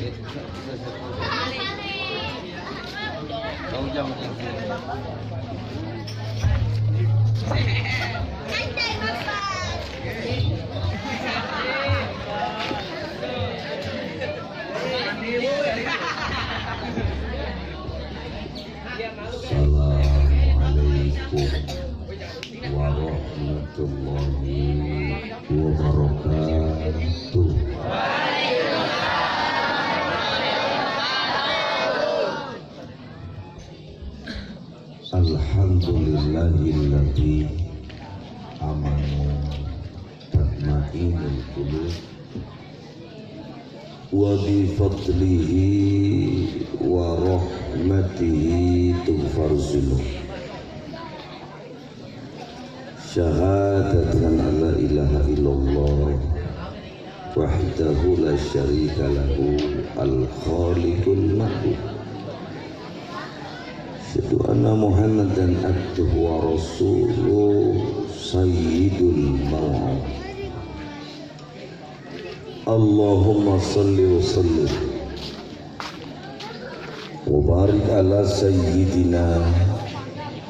Kau jam Assalamualaikum warahmatullahi wabarakatuh. Alhamdulillahilladzi amanu tatma'innul qulub wa bi fadlihi wa rahmatihi tughfaru syahadatan la ilaha illallah wahdahu la syarika lahu al-khaliqul mahbub asyhadu anna muhammadan abduhu wa rasuluh sayyidul maw'ud. Allahumma salli wa sallim wa barik ala sayyidina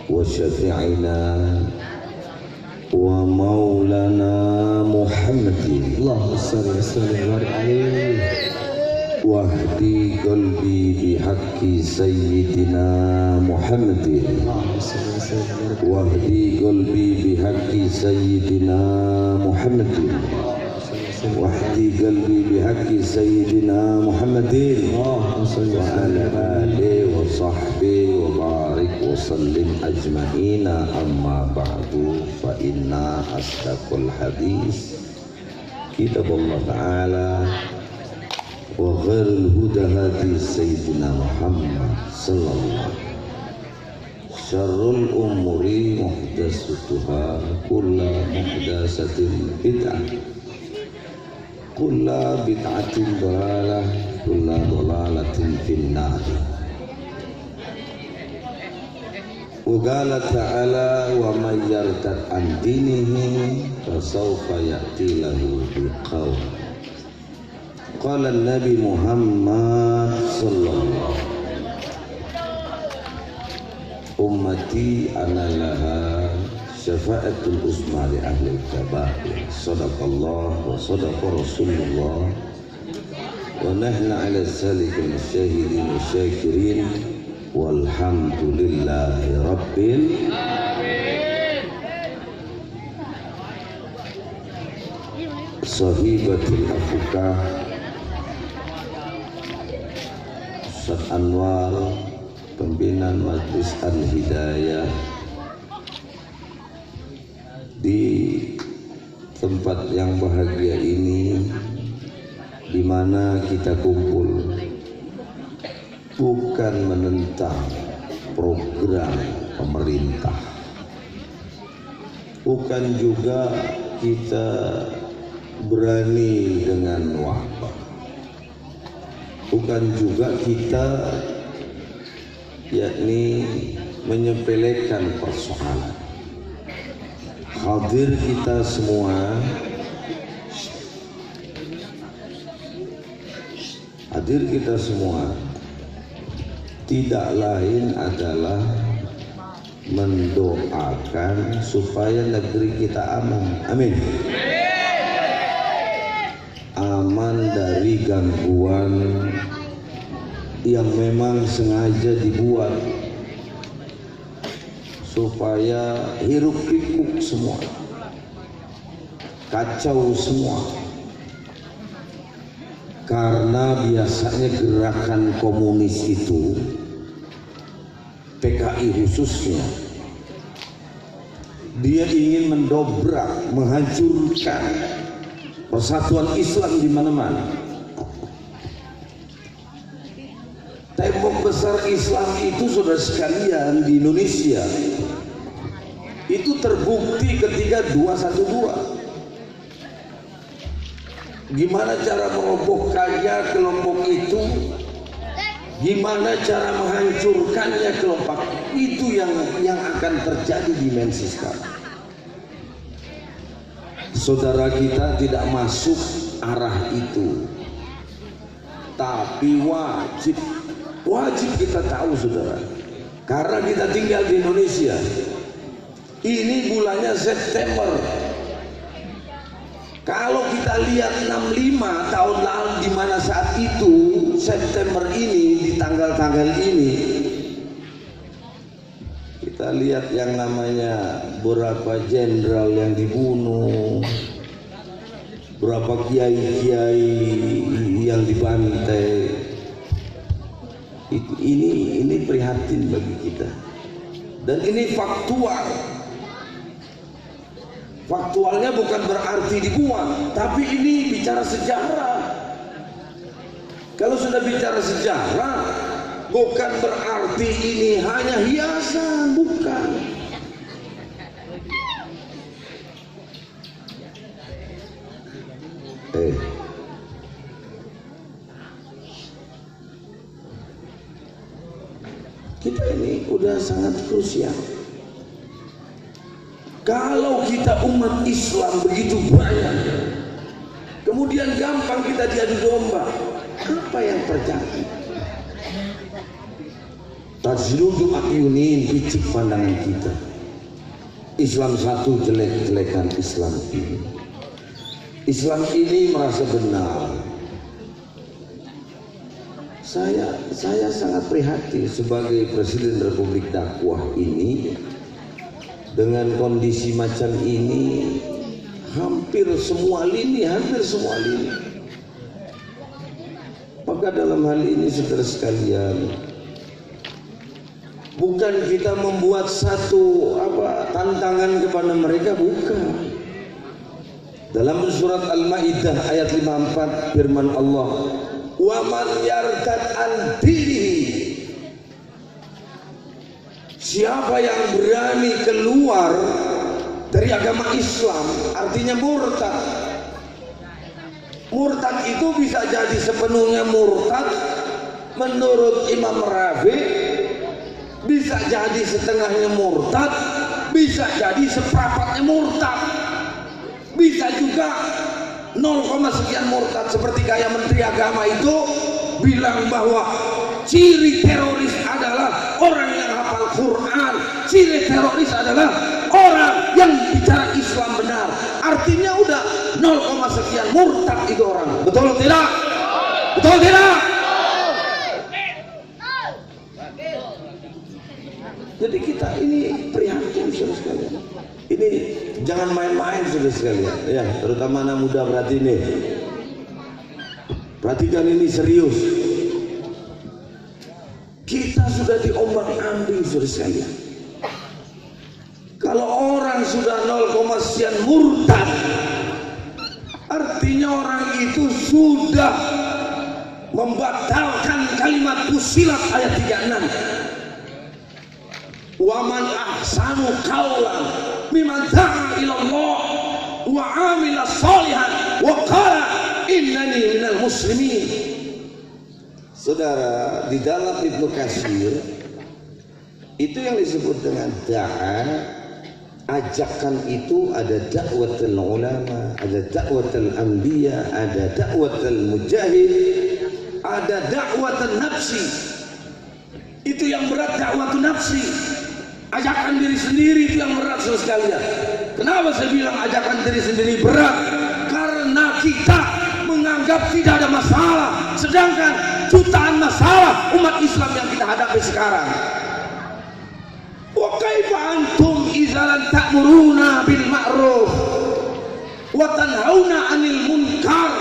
wa syafi'ina wa maulana Muhammadin. Allahumma salli wa sallim wa barik alaihi wahdi qalbi bihaqqi sayyidina Muhammadin. Wahdi qalbi bihaqqi sayyidina Muhammadin. Wahdi qalbi bihaqqi sayyidina Muhammadin. Wa ala alihi wa sahbihi wa barik wa sallim ajma'ina, amma ba'du, fa inna asdaqul hadis kitabullah ta'ala wa khairul huda hadi sayyidina Muhammad sallallahu syarrul umuri muhdasatuhha kullu muhdasatin bid'ah kullu bid'atin dhalalah kullu dhalalatin finnar. Wa qala ta'ala wa may yartad an dinihi fa sawfa ya'ti lahu biqaum. Qala Nabi Muhammad sallallahu ummati ana laha syafa'atul usma li ahli kabair. Sadaqallah wa sadaqa Rasulullah wa nahna ala salikin syahidin syakirin walhamdulillahi rabbil alamin. Sahibatul afukah Ustaz Anwar, pimpinan Majlis Al-Hidayah, di tempat yang bahagia ini, di mana kita kumpul bukan menentang program pemerintah, bukan juga kita berani dengan wabah, bukan juga kita yakni menyepelekan persoalan. Hadir kita semua, hadir kita semua tidak lain adalah mendoakan supaya negeri kita aman. Amin. Aman dari gangguan yang memang sengaja dibuat supaya hiruk pikuk semua, kacau semua. Karena biasanya gerakan komunis itu, PKI khususnya, dia ingin mendobrak, menghancurkan persatuan Islam di mana-mana. Tembok besar Islam itu, saudara sekalian, di Indonesia itu terbukti ketika 212. Gimana cara merobohkannya kelompok itu, gimana cara menghancurkannya kelompok itu, yang akan terjadi dimensi sekarang. Saudara kita tidak masuk arah itu, tapi wajib kita tahu saudara, karena kita tinggal di Indonesia. Ini bulannya September. Kalau kita lihat 65 tahun lalu, di mana saat itu September ini, di tanggal-tanggal ini, kita lihat yang namanya beberapa jenderal yang dibunuh, berapa kiai-kiai yang dibantai. Ini prihatin bagi kita, dan ini faktual. Faktualnya bukan berarti dibuang, tapi ini bicara sejarah. Kalau sudah bicara sejarah, bukan berarti ini hanya hiasan, bukan. Kita ini udah sangat krusial. Kalau kita umat Islam begitu banyak, kemudian gampang kita diadu domba, apa yang terjadi? Tajludu akyunin, picik pandangan kita. Islam satu jelek-jelekan Islam ini. Islam ini merasa benar. Saya sangat prihatin sebagai Presiden Republik Dakwah ini. Dengan kondisi macam ini, hampir semua lini. Maka dalam hal ini saudara sekalian, bukan kita membuat satu tantangan kepada mereka, bukan. Dalam surat Al-Maidah ayat 54 firman Allah, "Wa man yartad an dinihi", siapa yang berani keluar dari agama Islam, artinya murtad. Murtad itu bisa jadi sepenuhnya murtad menurut Imam Rafi, bisa jadi setengahnya murtad, bisa jadi seperempatnya murtad, bisa juga 0, sekian murtad. Seperti kayak Menteri Agama itu bilang bahwa ciri teroris adalah orang yang hafal Quran, ciri teroris adalah orang yang bicara Islam benar. Artinya udah 0, sekian murtad itu orang. Betul tidak? Betul tidak? Jadi kita ini prihatin saudara sekalian. Ini jangan main-main saudara sekalian. Ya, terutama anak muda, perhatikan ini. Perhatikan ini serius. Kita sudah diombang-ambing saudara sekalian. Kalau orang sudah 0, sekian murtad, artinya orang itu sudah membatalkan kalimat fusilat ayat 36. Wa man ahsanu qawlan mimman da'a ila Allah wa 'amila shalihan wa qala innani minal muslimin. Saudara, di dalam Ibnu Katsir itu yang disebut dengan da'a, ajakan itu ada dakwatul ulama, ada dakwatul anbiya, ada dakwatul mujahid, ada dakwatul nafsi. Itu yang berat, dakwatun nafsi. Ajakan diri sendiri itu yang berat saudara sekalian. Kenapa saya bilang ajakan diri sendiri berat? Karena kita menganggap tidak ada masalah, sedangkan jutaan masalah umat Islam yang kita hadapi sekarang. Wa kaifa antum idza lam ta'muruna bil ma'ruf wa tanhauna 'anil munkar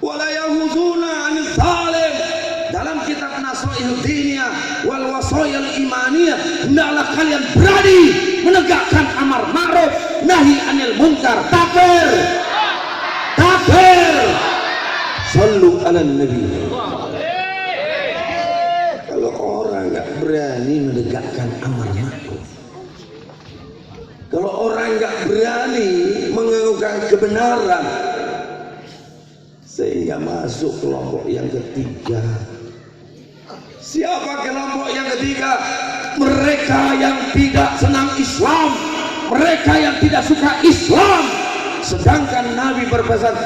wa la yahuduna 'anil zalim. Dalam kitab Nasaihud Diniyah wal Wasayil Imaniyah, hendaklah kalian berani menegakkan amar ma'ruf nahi 'anil munkar. Takbir. Takbir. Sallu 'alan nabi. Kalau orang nggak berani menegakkan amar ma'ruf, kalau orang nggak berani mengemukakan kebenaran, sehingga masuk kelompok yang ketiga. Siapa kelompok yang ketiga? Mereka yang tidak senang Islam, mereka yang tidak suka Islam. Sedangkan Nabi berpesan,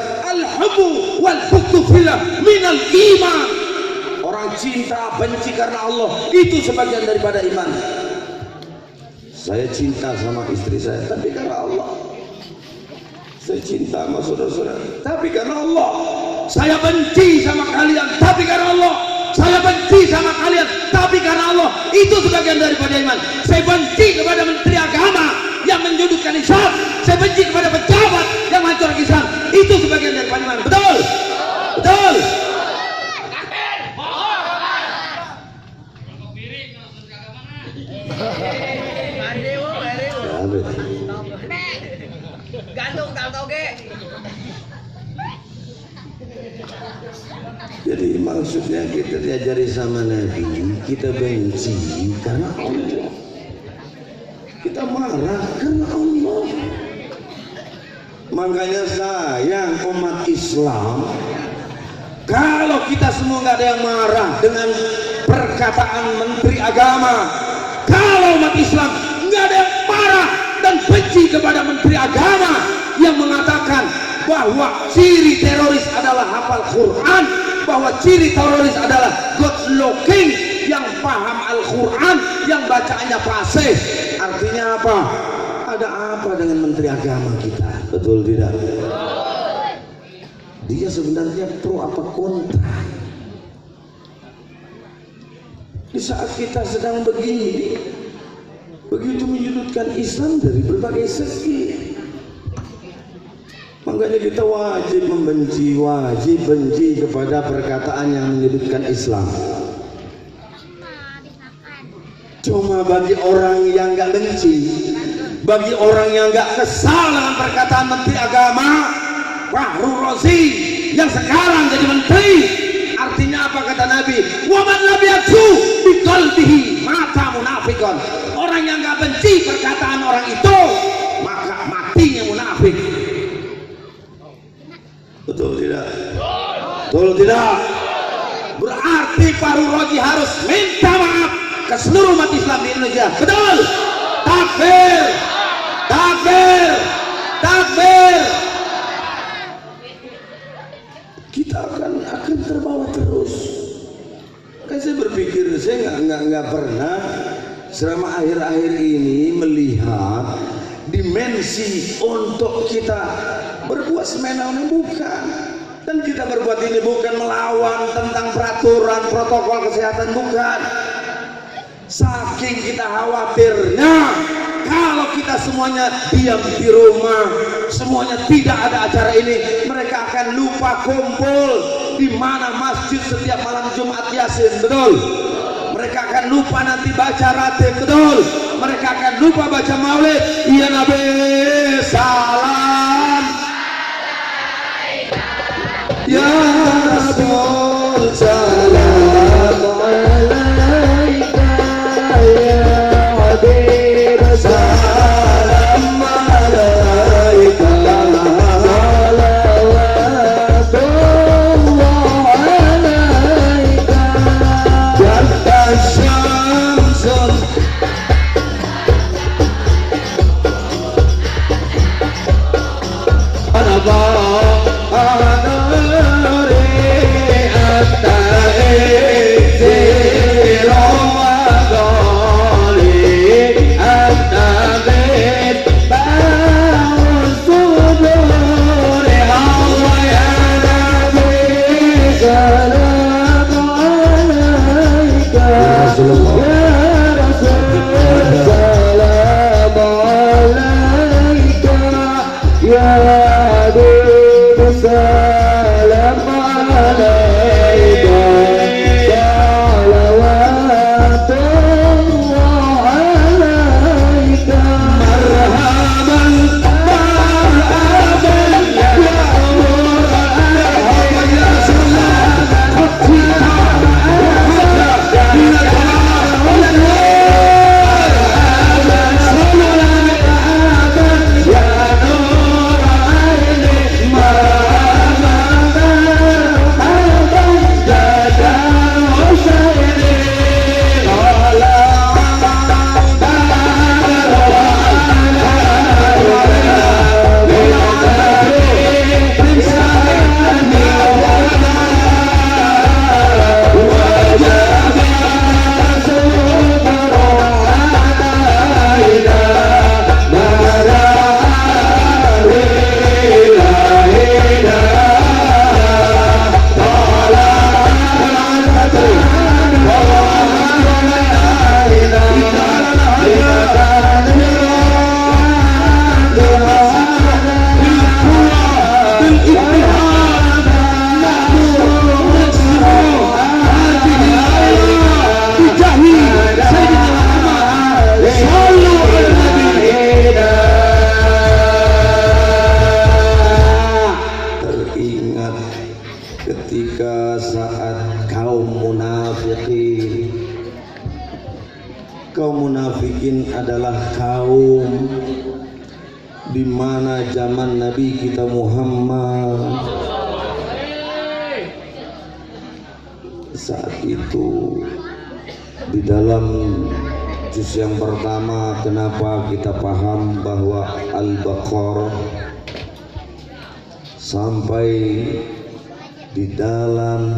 al-hubbu wal bughdu fillah minal iman. Orang cinta benci karena Allah itu sebagian daripada iman. Saya cinta sama istri saya tapi karena Allah. Saya cinta sama saudara-saudara tapi karena Allah. Saya benci sama kalian tapi karena Allah. Saya benci sama kalian tapi karena Allah. Itu sebagian daripada iman. Saya benci kepada menteri agama yang menyudutkan Islam. Saya benci kepada pejabat yang menghancurkan Islam. Itu sebagian daripada iman. Betul? Betul? Gantung toge. Jadi maksudnya kita diajari sama Nabi, kita benci karena Allah, kita marah karena Allah. Makanya sayang umat Islam, kalau kita semua nggak ada yang marah dengan perkataan Menteri Agama, kalau umat Islam nggak ada yang marah dan benci kepada Menteri Agama yang mengatakan bahwa ciri teroris adalah hafal Quran, bahwa ciri teroris adalah good looking, yang paham Al-Quran, yang bacaannya fasih. Artinya apa? Ada apa dengan Menteri Agama kita? Betul tidak? Dia sebenarnya pro apa kontra? Di saat kita sedang begini, begitu menyudutkan Islam dari berbagai segi. Makanya kita wajib membenci, wajib benci kepada perkataan yang menyudutkan Islam. Cuma bagi orang yang nggak benci, bagi orang yang nggak kesal dengan perkataan Menteri Agama Fahru Rozi yang sekarang jadi menteri, artinya apa kata Nabi? Waman lam yakfu bi qalbihi mata munafikon. Orang yang nggak benci perkataan orang itu, maka matinya munafik. Betul tidak? Betul tidak? Berarti Fahru Rozi harus minta maaf ke seluruh umat Islam di Indonesia. Betul? Takbir! Takbir! Takbir! Kita akan terbawa terus. Kan saya berpikir, saya nggak pernah selama akhir-akhir ini melihat dimensi untuk kita berbuat semena-mena, bukan. Dan kita berbuat ini bukan melawan tentang peraturan protokol kesehatan, bukan. Saking kita khawatirnya kalau kita semuanya diam di rumah, semuanya tidak ada acara ini, mereka akan lupa kumpul di mana masjid setiap malam Jumat Yasin. Betul? Mereka akan lupa nanti baca ratib. Betul? Mereka akan lupa baca maulid. Ya Nabi salam, ya Rasul salam alaika, ya Habib salam alaika, salawatullah alaika, jalla syamsul anaba anari kaum munafikin. Kaum munafikin adalah kaum di mana zaman Nabi kita Muhammad saat itu di dalam juz yang pertama, kenapa kita paham bahwa Al-Baqarah sampai di dalam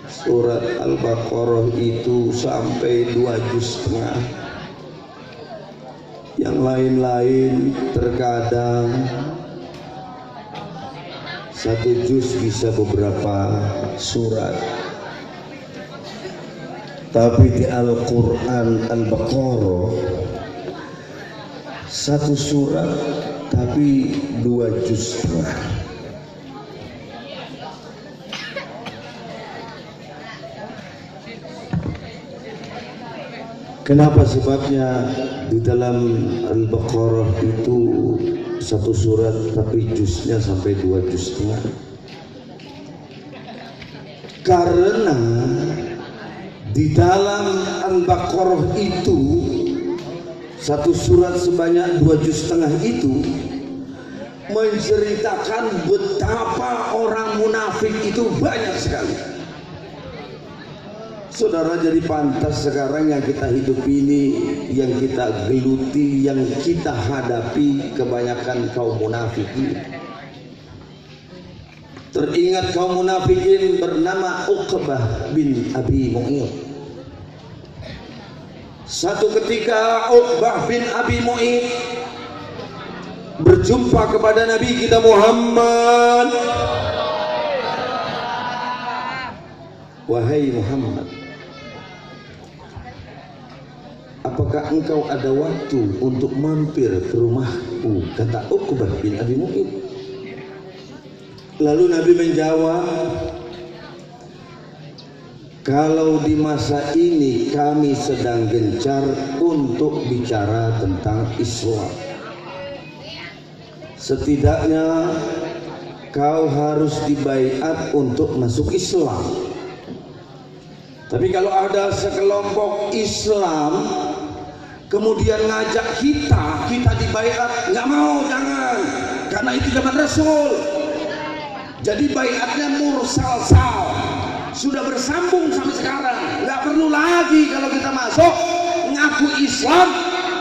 surat Al-Baqarah itu sampai 2 juz setengah. Yang lain-lain terkadang 1 juz bisa beberapa surat. Tapi di Al-Quran Al-Baqarah 1 surat tapi 2 juz setengah. Kenapa sebabnya di dalam Al-Baqarah itu 1 surat tapi juznya sampai 2 juz setengah? Karena di dalam Al-Baqarah itu 1 surat sebanyak 2 juz setengah itu menceritakan betapa orang munafik itu banyak sekali. Saudara, jadi pantas sekarang yang kita hidup ini, yang kita geluti, yang kita hadapi kebanyakan kaum munafikin. Teringat kaum munafikin bernama Uqbah bin Abi Mu'ayth. Satu ketika Uqbah bin Abi Mu'ayth berjumpa kepada Nabi kita Muhammad. Wahai Muhammad, apakah engkau ada waktu untuk mampir ke rumahku? Kata Uqbah bin Abi Mu'ayth. Lalu Nabi menjawab, kalau di masa ini kami sedang gencar untuk bicara tentang Islam. Setidaknya kau harus dibaiat untuk masuk Islam. Tapi kalau ada sekelompok Islam kemudian ngajak kita dibaiat, nggak mau, jangan, karena itu zaman Rasul. Jadi baiatnya mursal-sal, sudah bersambung sampai sekarang. Nggak perlu lagi kalau kita masuk ngaku Islam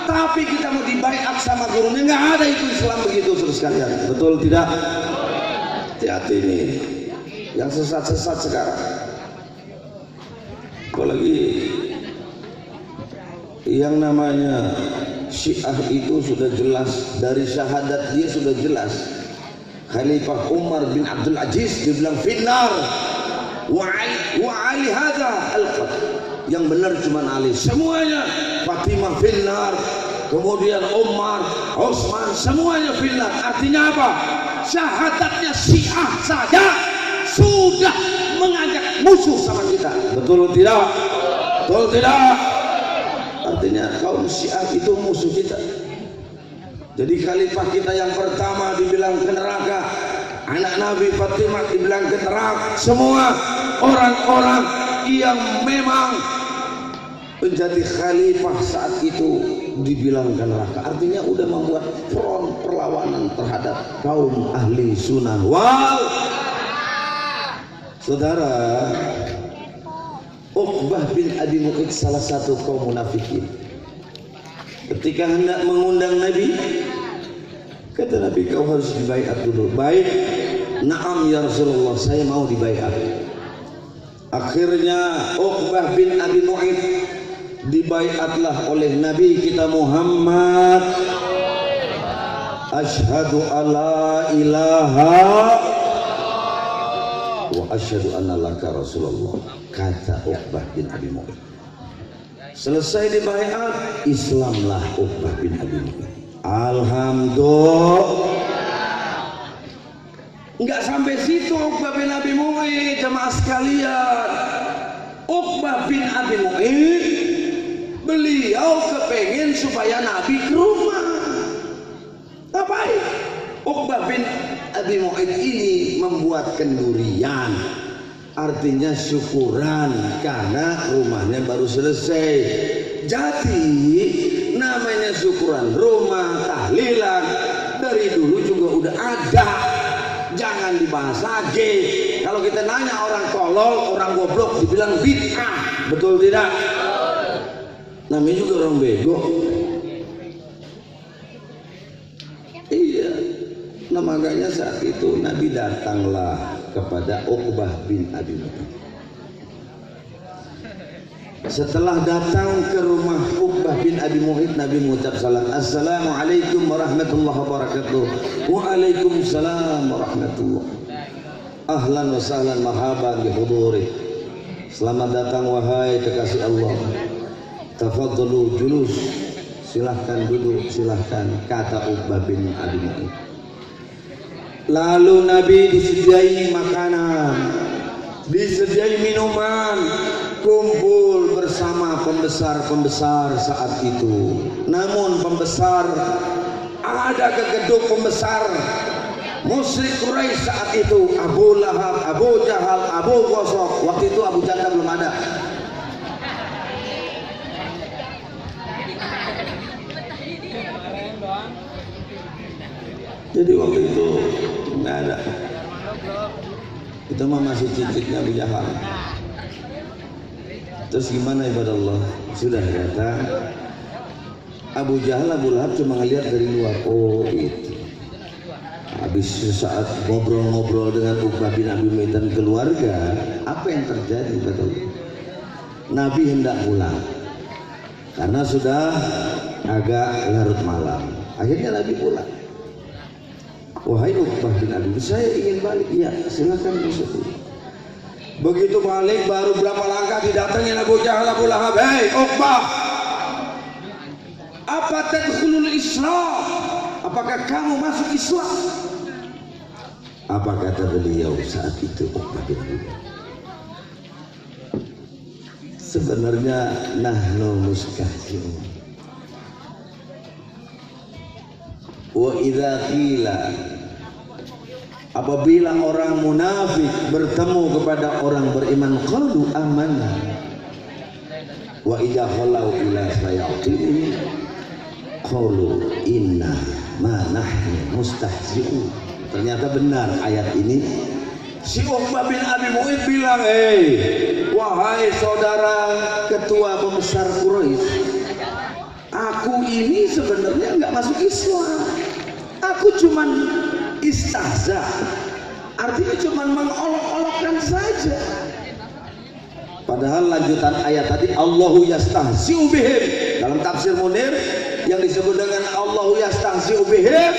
tapi kita mau dibaiat sama gurunya, nggak ada itu Islam begitu, saudara sekalian. Betul tidak? Hati-hati nih yang sesat-sesat sekarang. Apalagi yang namanya Syiah itu sudah jelas, dari syahadat dia sudah jelas. Khalifah Umar bin Abdul Aziz dibilang finnar wa Ali hadza al-qatl. Yang benar cuma Ali, semuanya. Fatimah finnar, kemudian Umar, Utsman, semuanya finnar. Artinya apa? Syahadatnya Syiah saja sudah mengajak musuh sama kita. Betul tidak? Betul tidak? Artinya kaum Syiah itu musuh kita. Jadi khalifah kita yang pertama dibilang ke neraka, anak Nabi Fatimah dibilang ke neraka, semua orang-orang yang memang menjadi khalifah saat itu dibilang ke neraka. Artinya udah membuat front perlawanan terhadap kaum ahli sunnah wal. Saudara, Uqbah bin Abi Mu'ayth salah satu kaum munafikin. Ketika hendak mengundang Nabi, kata Nabi, kau harus dibaiat dulu. Baik, na'am ya Rasulullah, saya mau dibaiat. Akhirnya Uqbah bin Abi Mu'ayth dibaiatlah oleh Nabi kita Muhammad. Asyhadu alla ilaha wa asyhadu anna laka Rasulullah, kata Uqbah bin Abi Mu'ayth. Selesai dibaiat, Islamlah Uqbah bin Abi Mu'ayth. Alhamdulillah. Enggak sampai situ Uqbah bin Abi Mu'ayth, jemaah sekalian. Uqbah bin Abi Mu'ayth beliau kepengen supaya Nabi ke rumah. Ngapain? Uqbah bin Abi Mu'ayth ini membuat kendurian. artinya syukuran karena rumahnya baru selesai. Jadi namanya syukuran rumah, tahlilan dari dulu juga udah ada. Jangan dibahas lagi. Kalau kita nanya orang tolol, orang goblok dibilang bid'ah, betul tidak? Namanya juga orang bego. Iya. Nah makanya saat itu Nabi datanglah kepada Uqbah bin Abi Mu'ayth. Setelah datang ke rumah Uqbah bin Abi Mu'ayth, Nabi mengucap salam, Assalamualaikum warahmatullahi wabarakatuh. Waalaikumsalam warahmatullahi. Ahlan wa sahlan marhaban bi huduri. Selamat datang wahai kekasih Allah. Tafadhalu julus. Silahkan duduk, silahkan, kata Uqbah bin Abi Mu'ayth. Lalu Nabi disediai makanan, disediai minuman, kumpul bersama pembesar-pembesar saat itu. Namun pembesar, ada kegeduk pembesar musyrik Quraisy saat itu, Abu Lahab, Abu Jahal, Abu Ghosok. Waktu itu Abu Jahal belum ada. Jadi waktu itu nggak ada. Itu mah masih cicitnya Abu Jahal. Terus gimana ibadah Allah? Sudah datang Abu Jahal, Abu Lahab cuma ngeliat dari luar. Oh itu. Habis saat ngobrol-ngobrol dengan Uqbah bin Abi Mu'ayth dan keluarga, apa yang terjadi betul? Nabi hendak pulang karena sudah agak larut malam. Akhirnya Nabi pulang. Wahai Uqbah bin Abi Mu'ayth, saya ingin balik. Iya, silakan masuk. Begitu balik baru berapa langkah didatangin Abu Jahal, Abu Lahab. Hei Uqbah, apa tadkhulul Islam? Apakah kamu masuk Islam? Apa kata beliau saat itu Uqbah bin Abi Mu'ayth? Sebenarnya nahnu mustahzi'un. Wa idza qila, apabila orang munafik bertemu kepada orang beriman, qalu amanna, wa idza khalau ila sayatin qalu inna ma nahnu mustahzi'un. Ternyata benar ayat ini. Si Uqbah bin Abi Mu'ayth bilang, wahai saudara ketua pembesar Quraisy, aku ini sebenarnya nggak masuk Islam. Aku cuman istahza, artinya cuman mengolok-olokkan saja. Padahal lanjutan ayat tadi Allahu yastahzi'u bihim. Dalam tafsir Munir yang disebut dengan Allahu yastahzi'u bihim,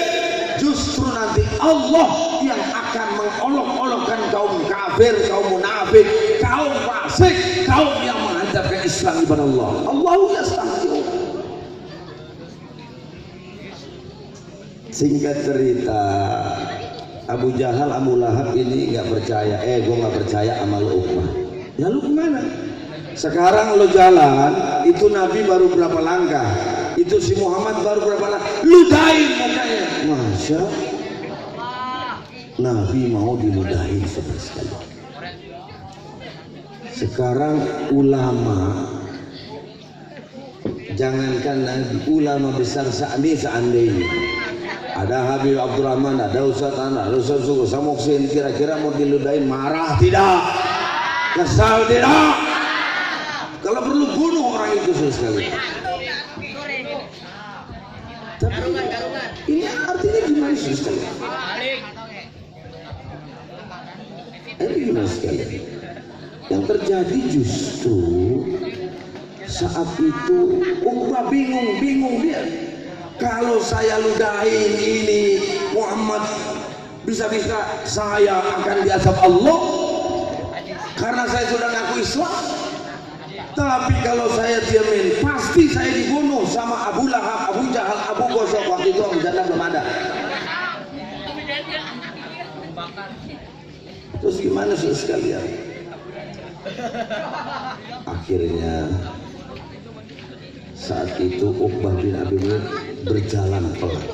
justru nanti Allah yang akan mengolok-olokkan kaum kafir, kaum munafik, kaum fasik, kaum yang menghancurkan Islam ibadah Allah. Allahu yastahzi'u. Singkat cerita, Abu Jahal, Abu Lahab ini nggak percaya. Gue nggak percaya sama lo Uqbah. Ya lu kemana? Sekarang lo jalan, itu Nabi baru berapa langkah, itu si Muhammad baru berapa langkah, ludahin mukanya. Masya Nabi mau diludahin sekali. Sekarang ulama, jangankan Nabi, ulama besar seandainya ada Habib Abdurrahman, ada Ustaz Anak, ada Ustaz Suku Samuksin, kira-kira mau diludahin marah tidak? Kesal tidak? Kalau perlu bunuh orang itu sekali. Tapi ini artinya gimana sih sekali? Ini gimana sekali? Yang terjadi justru saat itu Uqbah bingung dia. Kalau saya ludahin ini Muhammad, bisa-bisa saya akan diazab Allah karena saya sudah ngaku Islam. Tapi kalau saya diamin, pasti saya dibunuh sama Abu Lahab, Abu Jahal, Abu Ghosok. Waktu itu Abu Jahal belum ada. Terus gimana sih sekalian? Akhirnya saat itu Uqbah bin Abi Mu'ayth berjalan pelan.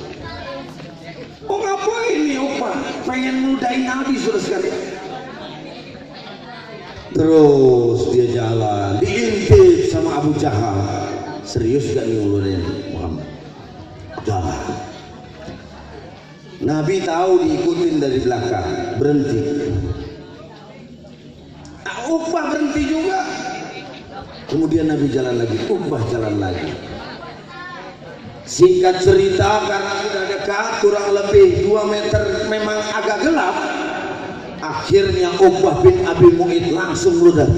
Oh ngapain nih Uqbah? Pengen nudain Nabi sudah sekali. Terus dia jalan, diintip sama Abu Jahal. Serius gak nih ulurin Muhammad? Jalan. Nabi tahu diikutin dari belakang, berhenti. Uqbah berhenti juga. Kemudian Nabi jalan lagi, Uqbah jalan lagi. Singkat cerita, karena sudah dekat kurang lebih 2 meter, memang agak gelap. Akhirnya Uqbah bin Abi Mu'id langsung meludah.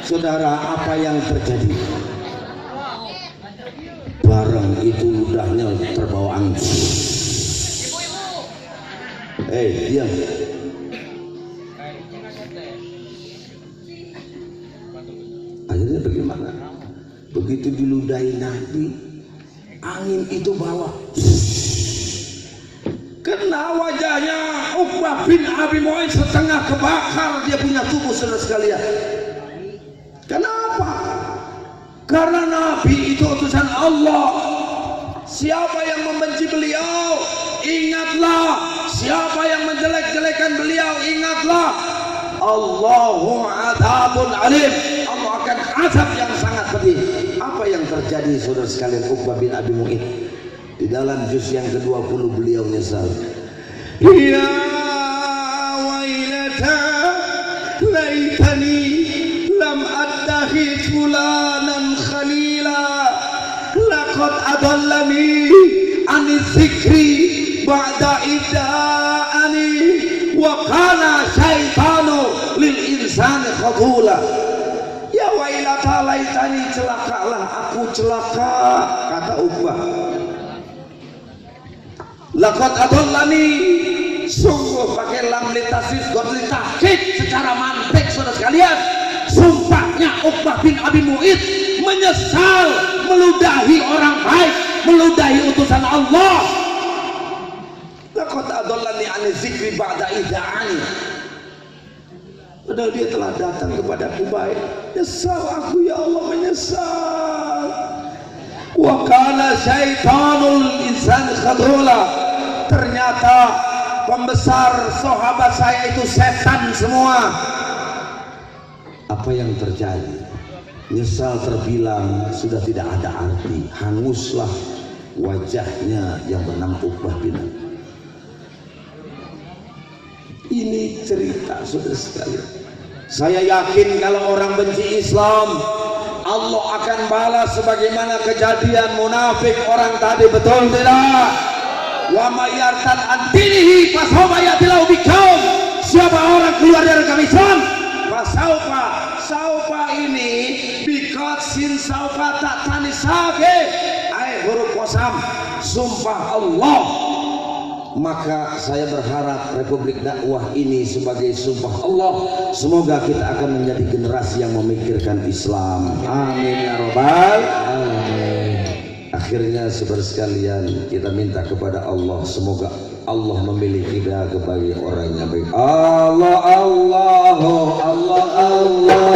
Saudara, apa yang terjadi? Barang itu ludahnya terbawa angin. Diam. Akhirnya bagaimana? Begitu diludahi Nabi, angin itu bawa. Kena wajahnya Uqbah bin Abi Mu'id, setengah kebakar dia punya tubuh saudara sekalian. Kenapa? Karena Nabi itu utusan Allah. Siapa yang membenci beliau, ingatlah. Siapa yang menjelek-jelekan beliau, ingatlah. Allahu adzabun alim. Allah akan azab yang sangat pedih. Apa yang terjadi saudara sekalian Uqbah bin Abi Mu'id? Di dalam juz yang ke-20 beliau nyesal. Ya wailata laitani lam attakhid fulanan khalila laqad adallani ani dzikri ba'da ida'ani wa kana syaitanu lil insani khadula. Ya wailata laitani, celakalah aku, celaka, kata Uqbah. Laqad adallani, sungguh pakai lam litasis god litahkid secara mantik saudara sekalian. Sumpahnya Uqbah bin Abi Mu'id menyesal meludahi orang baik, meludahi utusan Allah. Laqad adallani an dzikri ba'da ida'ani. Padahal dia telah datang kepadaku baik. Nyesal aku ya Allah, menyesal. Wa kana syaitanul insani khadula. Ternyata pembesar sahabat saya itu setan semua. Apa yang terjadi? Nyesal terbilang sudah tidak ada arti. Hanguslah wajahnya yang bernama Uqbah bin. Ini cerita saudara sekalian. Saya yakin kalau orang benci Islam, Allah akan balas sebagaimana kejadian munafik orang tadi, betul tidak? Wa may yartad an dinihi fasawfa yatilahu bikum. Siapa orang keluar dari agama Islam, saufa ini bikat sin saufa tak tanisake, huruf qasam, sumpah Allah. Maka saya berharap Republik Dakwah ini sebagai sumpah Allah, semoga kita akan menjadi generasi yang memikirkan Islam. Amin ya rabbal alamin. Akhirnya saudara sekalian, kita minta kepada Allah, semoga Allah memilih kita sebagai orang yang baik. Allah Allah Allah Allah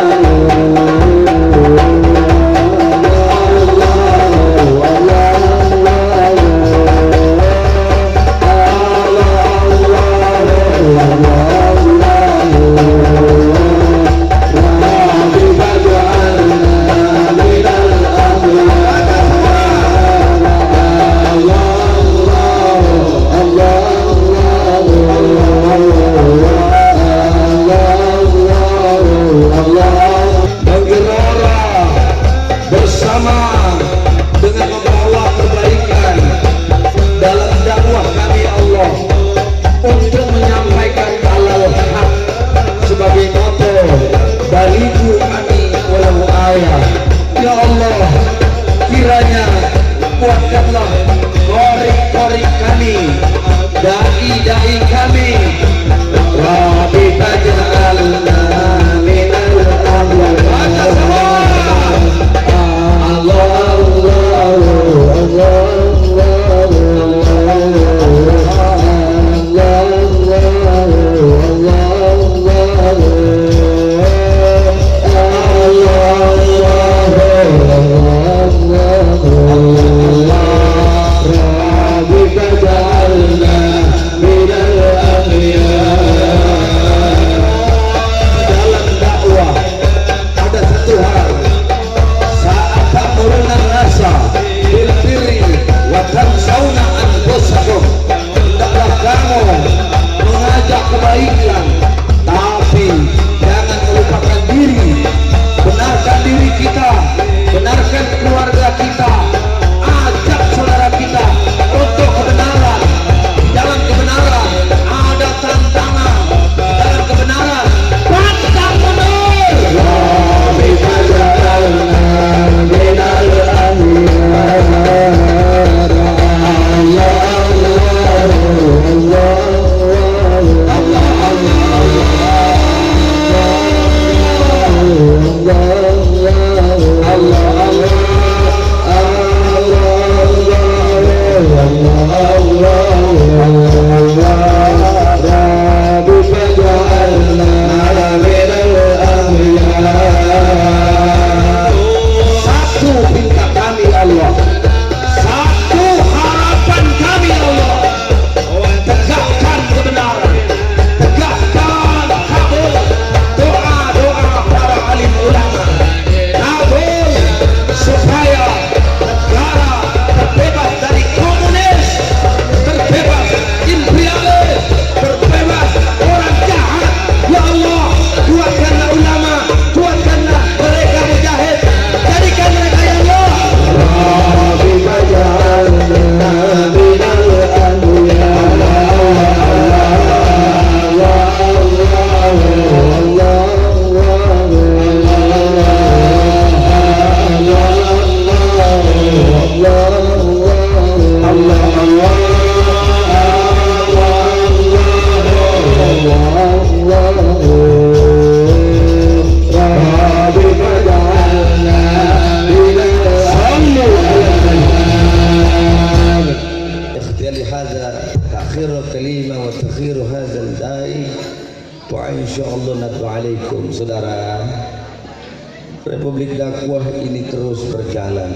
Republik Dakwah ini terus berjalan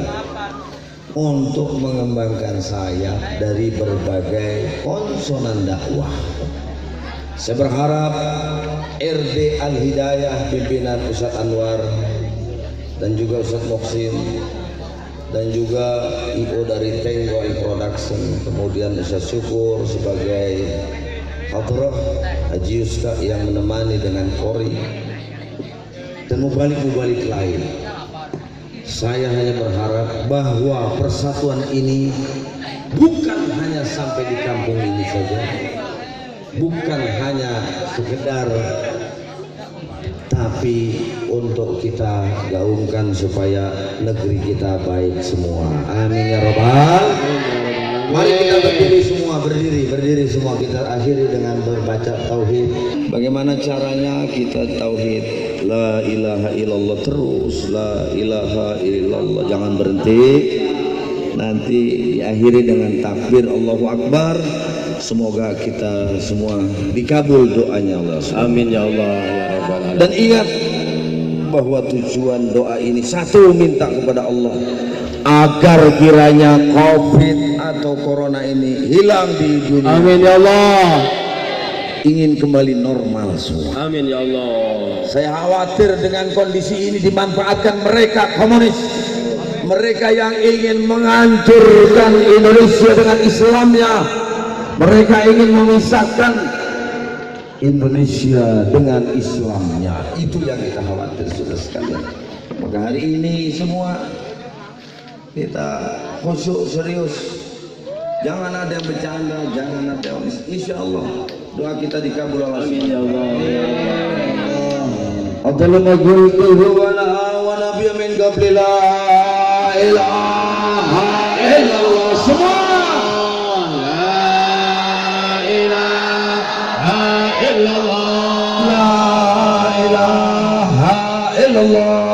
untuk mengembangkan saya dari berbagai konsonan dakwah. Saya berharap RD Al-Hidayah pimpinan Ustadz Anwar dan juga Ustadz Moksin dan juga IO dari Tenggol Production, kemudian Ustadz Syukur sebagai Hadrah Haji Ustadz yang menemani dengan Kori dan mubalik-mubalik lain. Saya hanya berharap bahwa persatuan ini bukan hanya sampai di kampung ini saja, bukan hanya sekedar, tapi untuk kita gaungkan supaya negeri kita baik semua. Amin ya robbal. Mari kita berdiri semua, kita akhiri dengan berbaca tauhid. Bagaimana caranya kita tauhid? La ilaha illallah terus, la ilaha illallah, jangan berhenti. Nanti diakhiri dengan takbir Allahu Akbar. Semoga kita semua dikabul doanya Allah. Amin ya Allah ya Rabbal Alamin. Dan ingat bahwa tujuan doa ini satu, minta kepada Allah agar kiranya COVID atau corona ini hilang di dunia. Amin ya Allah. Ingin kembali normal semua. Amin ya Allah. Saya khawatir dengan kondisi ini dimanfaatkan mereka komunis, mereka yang ingin menghancurkan Indonesia dengan Islamnya. Mereka ingin memisahkan Indonesia dengan Islamnya. Itu yang kita khawatir, saudara sekalian. Maka hari ini semua kita khusyuk serius. Jangan ada yang bercanda, jangan ada yang, insya Allah doa kita dikabul Allah. Amin ya Allah. Allahumma qultuhu wa nabiyya min qabli la ilaha illallah. Semua la ilaha illallah, la ilaha illallah.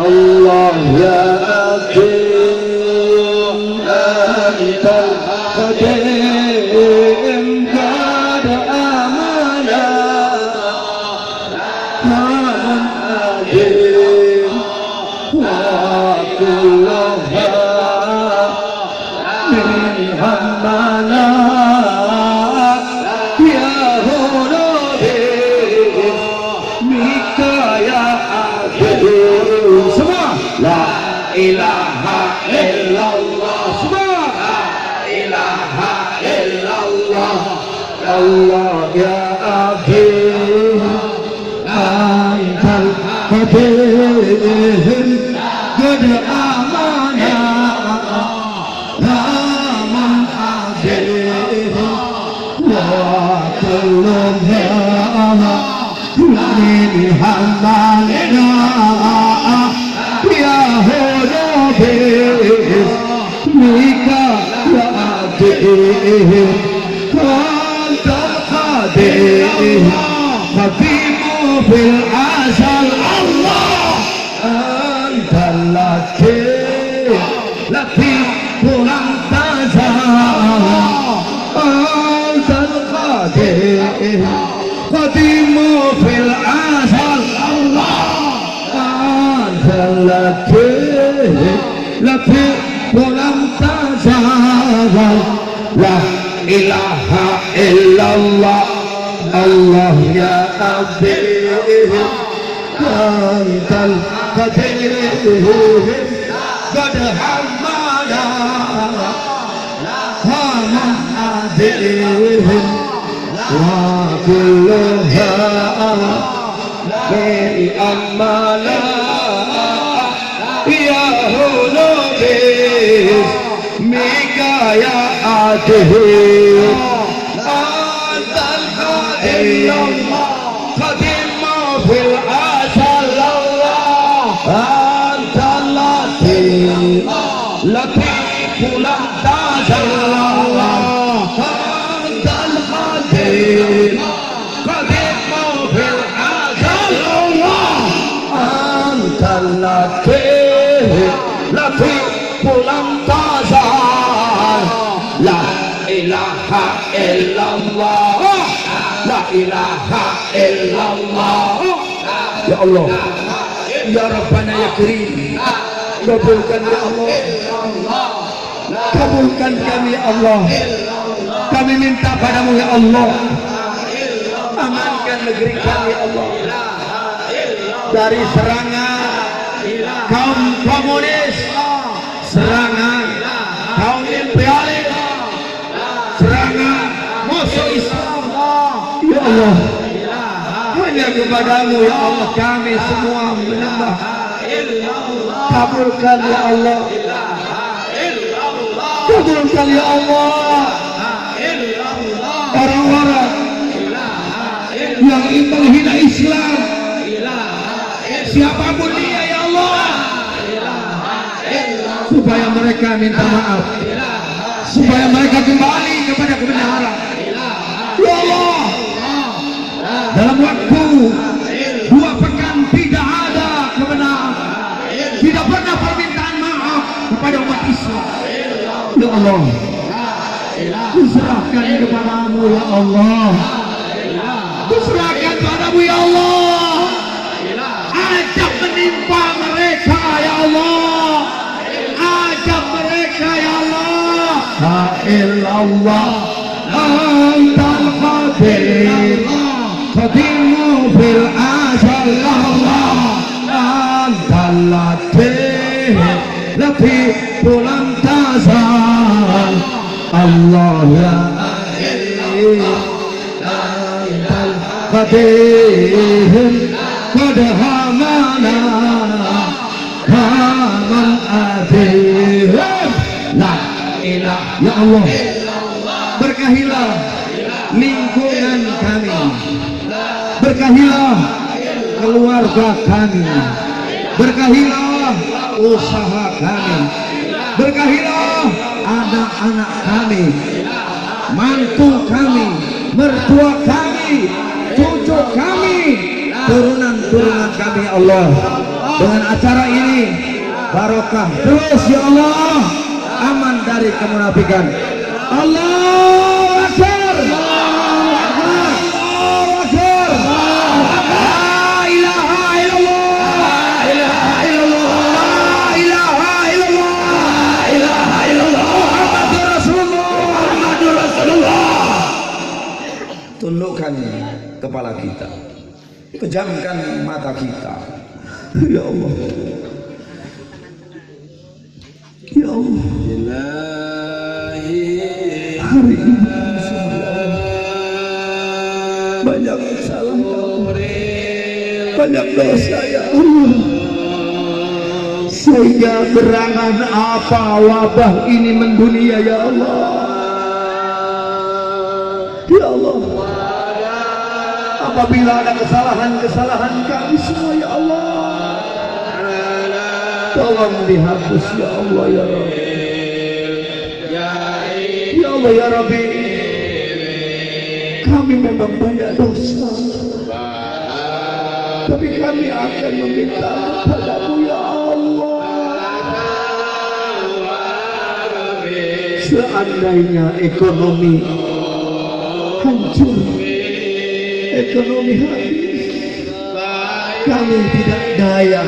Allah ya Hakim Antal Qadim kada amanah man adim wa kullaha min hammana ya hurabi mika ya adim. La ilaha illallah. Semua la ilaha illallah. Allah ya Akhir Antal Qadim Qad amana Laman adim wa kullaha min hamalina ya Hurabis Mika ya Adim Antal Qadim Qadimu fil asal Allah Antal Latif Latif pulang tazah Antal Qadim Qadimu fil asal Allah Latif pulang tazah La ilaha illallah Allah ya Abid Antal Qadim Qad hamada Haman adim Wa kulluha Min amala Ya Hulubis Mika ya Adhim Antal Qadim Qadimu fil asal Allah Antal Latif Latif pulang tazal Allah Antal Qadim Qadimu fil asal latih pulang tazan. La ilaha illallah, la ilaha illallah. Ya Allah, ya Rabbana ya Karim, kabulkan ya Allah, kabulkan kami ya Allah. Kami minta padamu ya Allah, amankan negeri kami ya Allah dari serangan kaum komunis, serangan kaum imperialis, serangan musuh Islam. Ya Allah, hanya kepadamu ya Allah kami semua menyembah. Kabulkan ya Allah, kabulkan ya Allah orang-orang yang ingin menghina Islam, siapapun dia ya Allah, supaya mereka minta maaf, supaya mereka kembali kepada kebenaran. Ya Allah, dalam waktu 2 pekan tidak ada kebenaran, tidak pernah permintaan maaf kepada umat Islam. Ya Allah, kuserahkan kepadamu ya Allah, kuserahkan padamu ya Allah. Ajak menimpa mereka ya Allah, ajak mereka ya Allah. La ilallah antal qadir, qadimu fil azal Allah, antal latih pulang tazal. Allah ya antal qadir, qad hamana kaman adir. La ilaha ya Allah, berkahilah lingkungan kami, berkahilah keluarga kami, berkahilah usaha kami, berkahilah anak-anak kami, mantu kami, mertua kami, cucu kami, turunan-turunan kami Allah. Dengan acara ini barokah terus ya Allah, aman dari kemunafikan. Allahu Akbar, Allahu Akbar, la ilaha illallah, la ilaha illallah, la ilaha illallah, la ilaha illallah, Muhammadur Rasulullah, Muhammadur Rasulullah. Tundukkan kepala kita, pejamkan mata kita ya Allah, ya Allah. Hari ini banyak salah, banyak dosa ya Allah, sehingga gerangan apa wabah ini mendunia ya Allah. Ya Allah, apabila ada kesalahan-kesalahan kami semua ya Allah, tolong dihapus ya Allah ya Rabbi. Ya Allah ya Rabbi, kami memang banyak dosa, tapi kami akan meminta padamu ya Allah. Seandainya ekonomi hancur, ekonomi habis, kami tidak daya,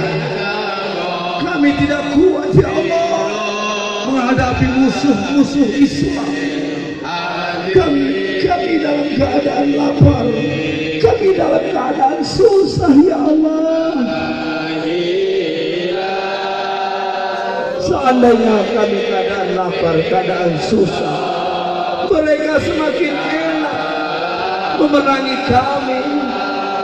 kami tidak kuat ya Allah menghadapi musuh-musuh Islam. Kami dalam keadaan lapar, kami dalam keadaan susah ya Allah. Seandainya kami keadaan lapar, keadaan susah, mereka semakin enak memerangi kami,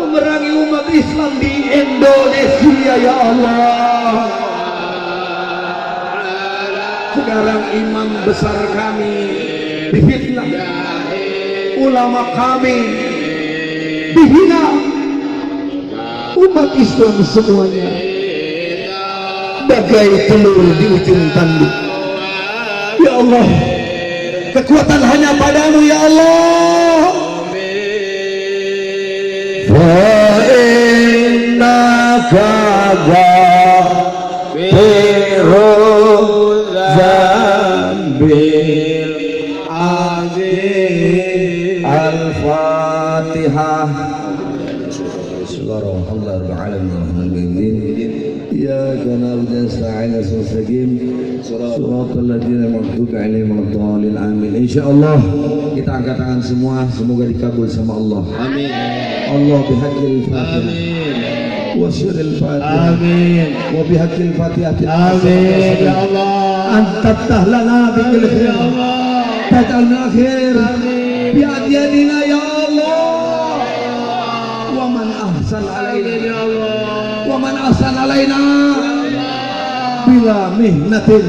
memerangi umat Islam di Indonesia ya Allah. Sekarang imam besar kami difitnah, ulama kami dihina, umat Islam semuanya bagai telur di ujung tanduk. Ya Allah, kekuatan hanya padamu ya Allah. Fa innaka Firul Zambil Aziz Al-Fatihah. Ya kana nasta'in as-sagim suratal ladzina maghdubi 'alaihim waladdallin amin. Insyaallah kita angkat tangan semua, semoga dikabul sama Allah. Amin. Allah bihaqqil Fatihah. Amin. Wa sirril Fatihah. Amin. Wa bihaqqil Fatihah. Amin ya Allah. Anta tahlana bil khair ya Allah. Taj'alna khair. Amin. Bi adyadina ya Allah. Wa man ahsan alaina ya Allah. Wa man ahsan alaina bila mihnatin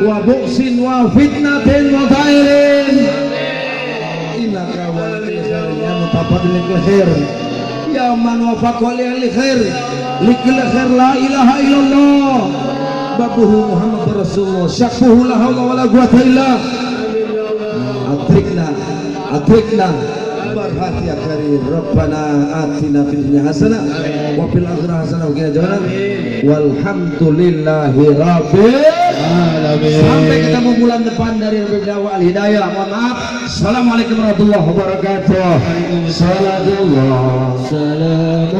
wa bu'sin wa fitnatin wa khairin innaka waliyya mutafadilil khair ya man wafaqa li khair likil khair la ilaha illallah babuhu Muhammad Rasulullah syakfuhu la haula wala quwwata illa atrikna barhati ya karim Rabbana atina fid dunya hasanah wa fil akhirati hasanah wa qina adzabannar walhamdulillahi rabbil alamin. Sampai ketemu bulan depan dari Rabbul Al Hidayah. Mohon maaf. Assalamualaikum warahmatullahi wabarakatuh. Salamullah ala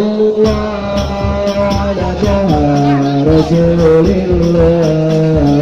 Rasulillah.